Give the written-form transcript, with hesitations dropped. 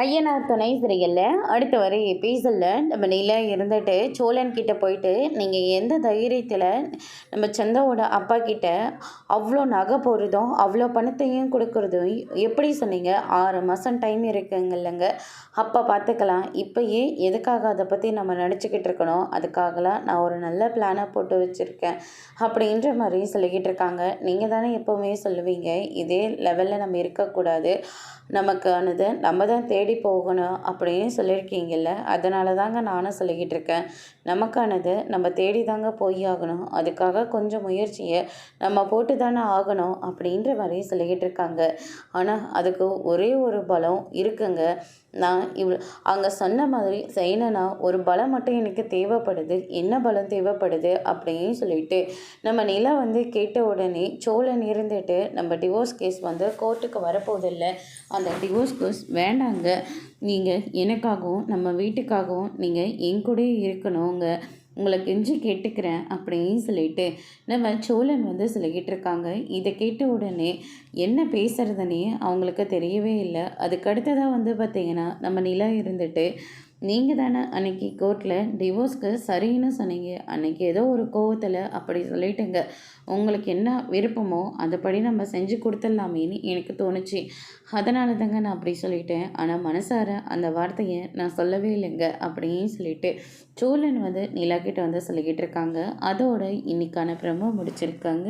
ஐயனார் துணை சிறையில் அடுத்த வர எபிசோடில் நம்ம நிலா இருந்துட்டு சோழன் கிட்ட போயிட்டு நீங்கள் எந்த தைரியத்தில் நம்ம சந்தாவோட அப்பா கிட்ட அவ்வளோ நகை போகிறதும் அவ்வளோ பணத்தையும் கொடுக்குறதும் எப்படி சொன்னீங்க? 6 மாதம் டைம் இருக்குங்கல்லங்க, அப்போ பார்த்துக்கலாம். இப்போயே எதுக்காக அதை பற்றி நம்ம நினச்சிக்கிட்டு இருக்கணும்? அதுக்காகலாம் நான் ஒரு நல்ல பிளானை போட்டு வச்சுருக்கேன் அப்படின்ற மாதிரி சொல்லிக்கிட்டு இருக்காங்க. நீங்கள் தானே எப்போவுமே சொல்லுவீங்க இதே லெவலில் நம்ம இருக்கக்கூடாது, நமக்கானது நம்ம தான் தேடி போகணும் அப்படின்னு சொல்லியிருக்கீங்கல்ல. அதனால தாங்க நானும் சொல்லிக்கிட்டு இருக்கேன். நமக்கானது நம்ம தேடி தாங்க போய் ஆகணும், அதுக்காக கொஞ்சம் முயற்சியை நம்ம போட்டு தானே ஆகணும் அப்படின்ற மாதிரி சொல்லிக்கிட்டு இருக்காங்க. ஆனால் அதுக்கு ஒரே ஒரு பலம் இருக்குங்க. நான் அங்கே சொன்ன மாதிரி செய்யணும்னா ஒரு பலம் மட்டும் எனக்கு தேவைப்படுது. என்ன பலம் தேவைப்படுது அப்படின்னு சொல்லிட்டு நம்ம நிலா கேட்ட உடனே சோழன் இருந்துட்டு நம்ம டிவோர்ஸ் கேஸ் கோர்ட்டுக்கு வரப்போதில்லை, அந்த டிவோர்ஸ் கேஸ் வேண்டாங்க, நீங்கள் எனக்காகவும் நம்ம வீட்டுக்காகவும் நீங்கள் என் கூட இருக்கணுங்க, உங்களை கெஞ்சி கேட்டுக்கிறேன் அப்படின்னு சொல்லிட்டு நம்ம சோழன் சொல்லிக்கிட்டு இருக்காங்க. இதை கேட்ட உடனே என்ன பேசுகிறதுனே அவங்களுக்கு தெரியவே இல்லை. அதுக்கடுத்ததாக பார்த்திங்கன்னா நம்ம நிலா இருந்துட்டு நீங்கள் தானே அன்றைக்கி கோர்ட்டில் டிவோர்ஸ்க்கு சரின்னு சொன்னீங்க, அன்றைக்கி ஏதோ ஒரு கோவத்தில் அப்படி சொல்லிட்டுங்க, உங்களுக்கு என்ன விருப்பமோ அதைப்படி நம்ம செஞ்சு கொடுத்துடலாமேன்னு எனக்கு தோணுச்சு, அதனால தாங்க நான் அப்படி சொல்லிட்டேன். ஆனால் மனசார அந்த வார்த்தையை நான் சொல்லவே இல்லைங்க அப்படின்னு சொல்லிட்டு சோழன் நிலா கிட்ட சொல்லிக்கிட்டு இருக்காங்க. அதோட இன்னைக்கான பிரமோ முடிச்சிருக்காங்க.